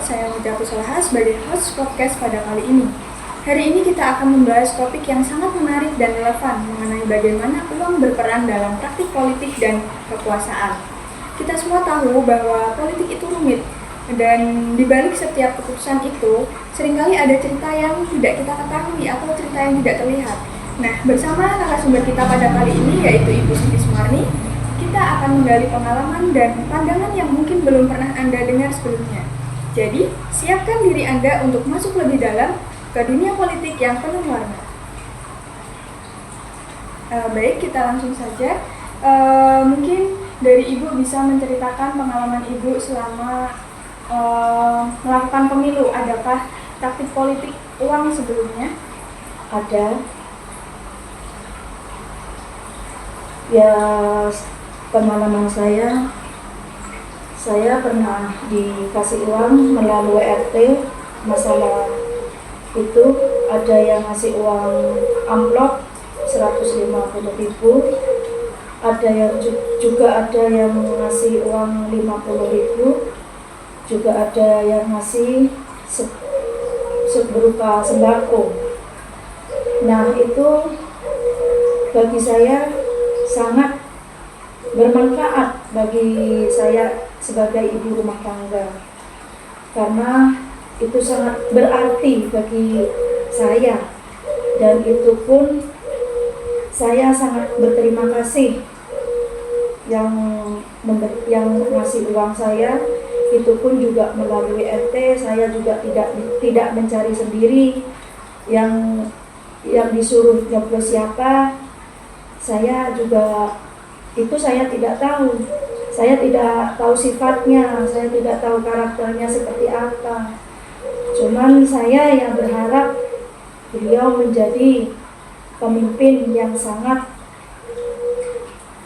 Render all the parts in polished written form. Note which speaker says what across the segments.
Speaker 1: saya Mita Kusolaha sebagai host podcast pada kali ini. Hari ini kita akan membahas topik yang sangat menarik dan relevan mengenai bagaimana uang berperan dalam praktik politik dan kekuasaan. Kita semua tahu bahwa politik itu rumit, dan di balik setiap keputusan itu, seringkali ada cerita yang tidak kita ketahui atau cerita yang tidak terlihat. Nah, bersama narasumber kita pada kali ini yaitu Ibu Siti Sumarni, kita akan menggali pengalaman dan pandangan yang mungkin belum pernah Anda dengar sebelumnya. Jadi, siapkan diri Anda untuk masuk lebih dalam ke dunia politik yang penuh warna. Baik, kita langsung saja. Mungkin dari Ibu bisa menceritakan pengalaman Ibu selama melakukan pemilu. Adakah taktik politik uang sebelumnya?
Speaker 2: Ada. Ya, pengalaman saya pernah dikasih uang melalui RT. Masalah itu ada yang ngasih uang amplop 150.000, ada yang juga ada yang ngasih uang 50.000, juga ada yang ngasih berupa sembako. Nah, itu bagi saya sangat bermanfaat bagi saya sebagai ibu rumah tangga, karena itu sangat berarti bagi saya, dan itu pun saya sangat berterima kasih yang ngasih uang saya. Itu pun juga melalui RT. Saya juga tidak mencari sendiri yang disuruh nyoblos siapa. Saya juga saya tidak tahu. Saya tidak tahu sifatnya, saya tidak tahu karakternya seperti apa. Cuman saya yang berharap beliau menjadi pemimpin yang sangat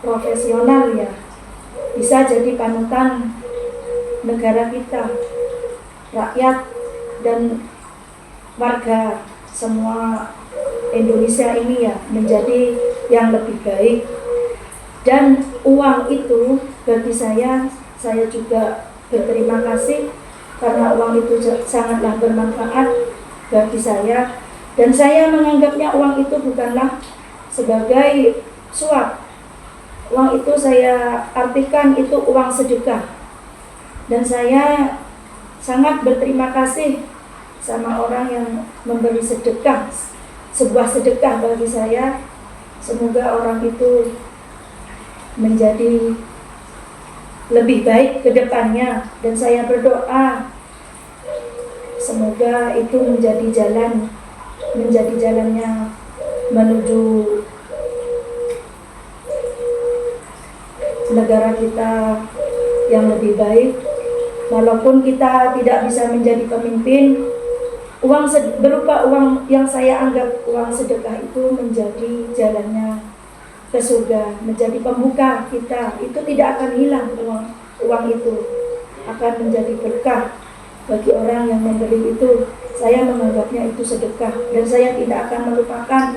Speaker 2: profesional, ya, bisa jadi panutan negara kita, rakyat dan warga semua Indonesia ini, ya, menjadi yang lebih baik. Dan uang itu bagi saya juga berterima kasih, karena uang itu sangatlah bermanfaat bagi saya, dan saya menganggapnya uang itu bukanlah sebagai suap. Uang itu saya artikan itu uang sedekah, dan saya sangat berterima kasih sama orang yang memberi sedekah, sebuah sedekah bagi saya. Semoga orang itu menjadi lebih baik ke depannya, dan saya berdoa semoga itu menjadi jalannya menuju negara kita yang lebih baik. Walaupun kita tidak bisa menjadi pemimpin, berupa uang yang saya anggap uang sedekah itu menjadi jalannya ke surga, menjadi pembuka kita. Itu tidak akan hilang, uang itu akan menjadi berkah bagi orang yang memberi itu. Saya menganggapnya itu sedekah, dan saya tidak akan melupakan.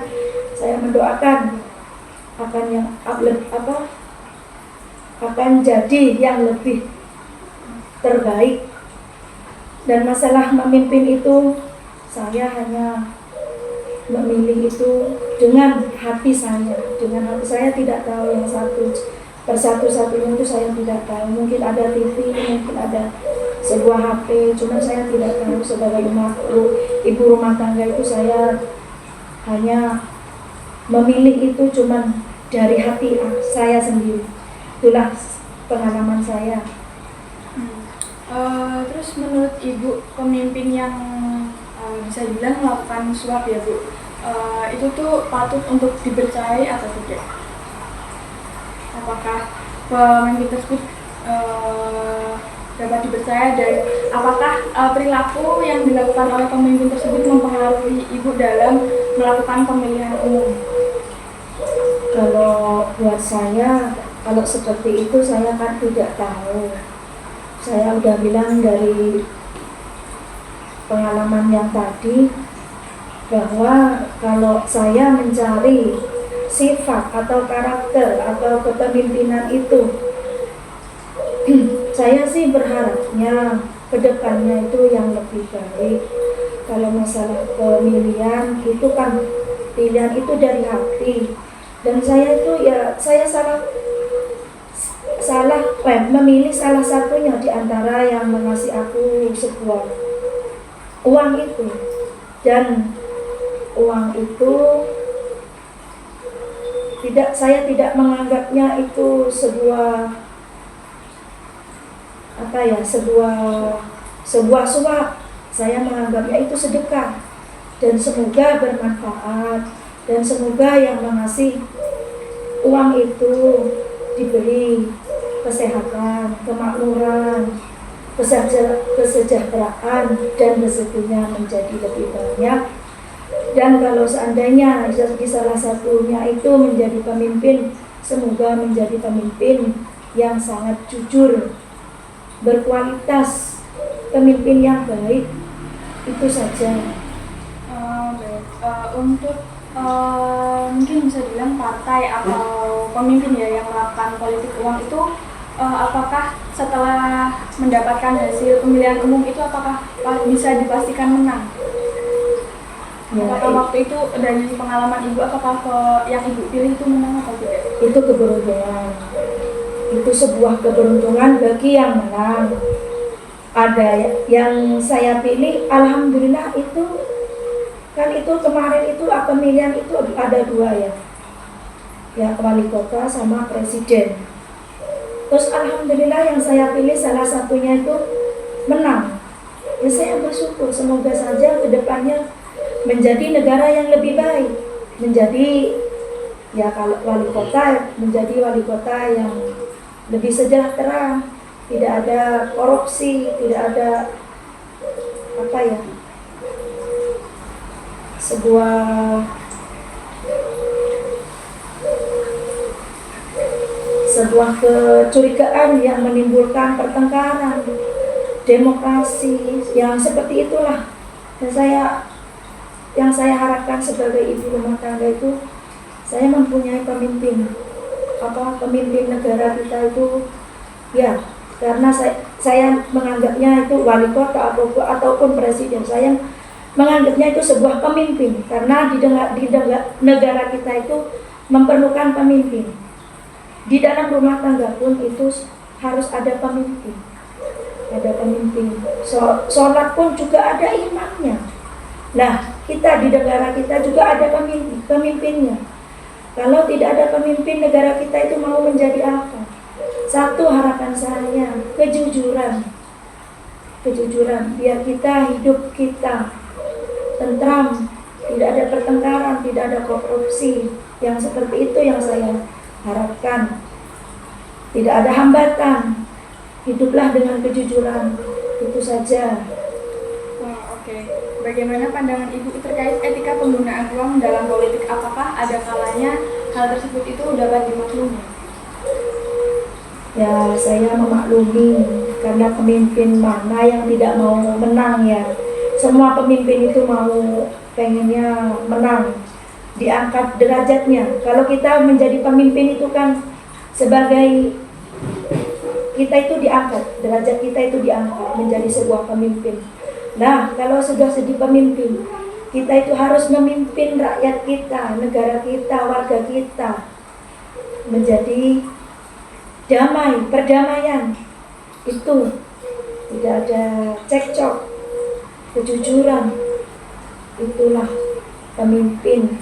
Speaker 2: Saya mendoakan akan jadi yang lebih terbaik. Dan masalah memimpin itu, saya hanya memilih itu dengan hati saya. Tidak tahu yang satu-satunya itu saya tidak tahu. Mungkin ada TV, mungkin ada sebuah HP, cuma saya tidak tahu. Sebagai ibu rumah tangga itu, saya hanya memilih itu cuma dari hati saya sendiri. Itulah pengalaman saya.
Speaker 1: Terus menurut Ibu, pemimpin yang bisa dibilang melakukan suap, ya Bu, itu tuh patut untuk dipercayai atau tidak? Apakah pemimpin tersebut dapat dipercaya, dan apakah perilaku yang dilakukan oleh pemimpin tersebut mempengaruhi Ibu dalam melakukan pemilihan umum?
Speaker 2: Kalau buat saya, kalau seperti itu saya kan tidak tahu. Saya udah bilang dari pengalaman yang tadi, bahwa kalau saya mencari sifat atau karakter atau kepemimpinan itu, saya sih berharapnya kedepannya itu yang lebih baik. Kalau masalah pemilihan itu kan pilihan itu dari hati, dan saya itu ya saya memilih salah satunya di antara yang mengasih aku sebuah uang itu, dan uang itu saya tidak menganggapnya itu sebuah sebuah suap. Saya menganggapnya itu sedekah, dan semoga bermanfaat, dan semoga yang mengasih uang itu diberi kesehatan, kemakmuran, kesejahteraan, dan rezekinya menjadi lebih banyak. Dan kalau seandainya di salah satunya itu menjadi pemimpin, semoga menjadi pemimpin yang sangat jujur, berkualitas, pemimpin yang baik. Itu saja.
Speaker 1: Baik. Untuk mungkin bisa dibilang partai atau pemimpin ya yang melakukan politik uang itu, apakah setelah mendapatkan hasil pemilihan umum itu apakah bisa dipastikan menang? Ya, apakah waktu itu dari pengalaman ibu, apakah yang ibu pilih itu menang atau tidak?
Speaker 2: Itu keberuntungan. Itu sebuah keberuntungan bagi yang menang. Ada yang saya pilih, alhamdulillah itu kan itu kemarin itu pemilihan itu ada 2 ya wali kota sama presiden. Terus alhamdulillah yang saya pilih salah satunya itu menang. Ya saya bersyukur, semoga saja kedepannya menjadi negara yang lebih baik, menjadi ya kalau wali kota menjadi wali kota yang lebih sejahtera, tidak ada korupsi, tidak ada sebuah kecurigaan yang menimbulkan pertengkaran, demokrasi yang seperti itulah. Dan yang saya harapkan sebagai ibu rumah tangga itu, saya mempunyai pemimpin negara kita itu ya, karena saya menganggapnya itu wali kota ataupun presiden, saya menganggapnya itu sebuah pemimpin, karena di negara kita itu memerlukan pemimpin. Di dalam rumah tangga pun itu harus ada pemimpin. Sholat pun juga ada imamnya. Nah, kita di negara kita juga ada pemimpinnya. Kalau tidak ada pemimpin, negara kita itu mau menjadi apa? Satu harapan saya, kejujuran, biar hidup kita tentram, tidak ada pertengkaran, tidak ada korupsi. Yang seperti itu yang saya harapkan. Tidak ada hambatan, hiduplah dengan kejujuran. Itu saja.
Speaker 1: Oke. Bagaimana pandangan ibu terkait etika penggunaan uang dalam politik? Apakah ada kalanya hal tersebut itu dapat dimaklumi?
Speaker 2: Ya, saya memaklumi, karena pemimpin mana yang tidak mau menang ya. Semua pemimpin itu pengennya menang, diangkat derajatnya. Kalau kita menjadi pemimpin itu kan sebagai kita itu diangkat, derajat kita itu diangkat menjadi sebuah pemimpin. Nah, kalau sudah jadi pemimpin, kita itu harus memimpin rakyat kita, negara kita, warga kita menjadi damai, perdamaian. Itu tidak ada cekcok, kejujuran. Itulah pemimpin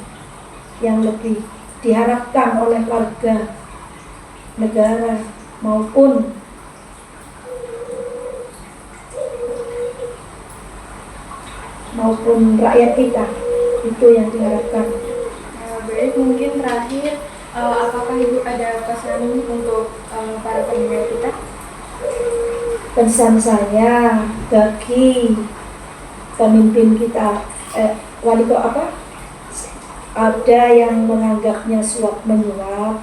Speaker 2: yang lebih diharapkan oleh warga negara maupun rakyat kita. Itu yang diharapkan.
Speaker 1: Baik, mungkin terakhir, apakah ibu ada pesan untuk para pendengar kita?
Speaker 2: Pesan saya bagi pemimpin kita, wali kota ada yang menganggapnya suap menyuap,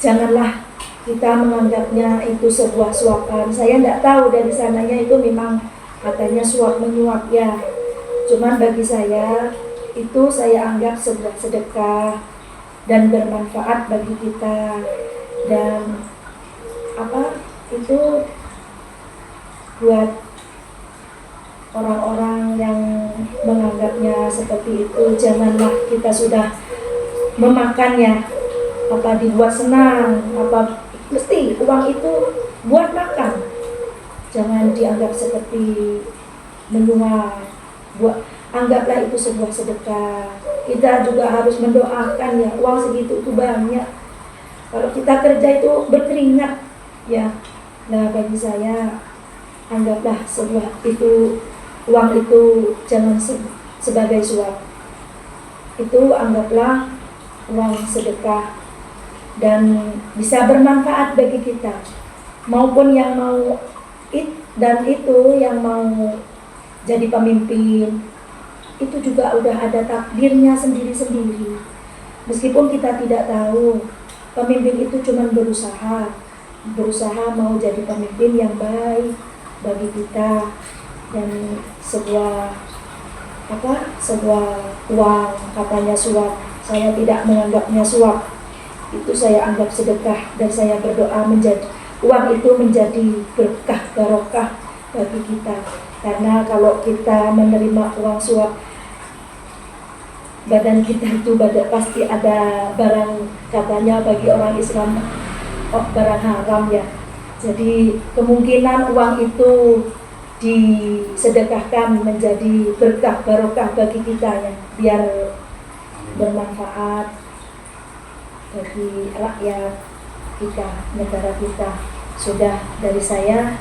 Speaker 2: janganlah kita menganggapnya itu sebuah suapan. Saya tidak tahu dari sananya itu memang katanya suap menyuap ya. Cuman bagi saya itu saya anggap sebuah sedekah dan bermanfaat bagi kita, dan itu buat orang-orang yang menganggapnya seperti itu. Janganlah kita sudah memakannya, apa dibuat senang, apa mesti uang itu buat makan. Jangan dianggap seperti menyuap. Anggaplah itu sebuah sedekah. Kita juga harus mendoakan ya, uang segitu itu banyak. Kalau kita kerja itu berkeringat ya. Nah, bagi saya anggaplah sebuah itu, uang itu jangan sebagai suap. Itu anggaplah uang sedekah dan bisa bermanfaat bagi kita. Maupun yang mau itu yang mau jadi pemimpin, itu juga udah ada takdirnya sendiri-sendiri. Meskipun kita tidak tahu, pemimpin itu cuma berusaha mau jadi pemimpin yang baik bagi kita. Dan sebuah uang, katanya suap, saya tidak menganggapnya suap. Itu saya anggap sedekah, dan saya berdoa uang itu menjadi berkah barokah bagi kita. Karena kalau kita menerima uang suap, badan kita itu pasti ada barang, katanya bagi orang Islam barang haram ya. Jadi kemungkinan uang itu disedekahkan menjadi berkah barokah bagi kita ya, biar bermanfaat bagi rakyat kita, negara kita. Sudah dari saya.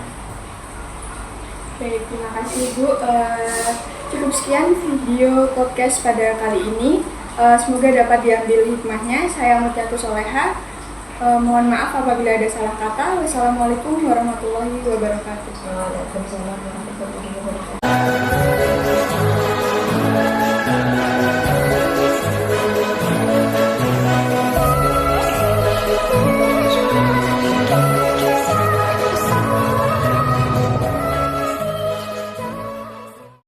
Speaker 1: Baik, terima kasih Ibu. Cukup sekian video podcast pada kali ini. Semoga dapat diambil hikmahnya. Saya Mutiatus Soleha. Mohon maaf apabila ada salah kata. Wassalamualaikum warahmatullahi wabarakatuh.
Speaker 2: Waalaikumsalam warahmatullahi wabarakatuh.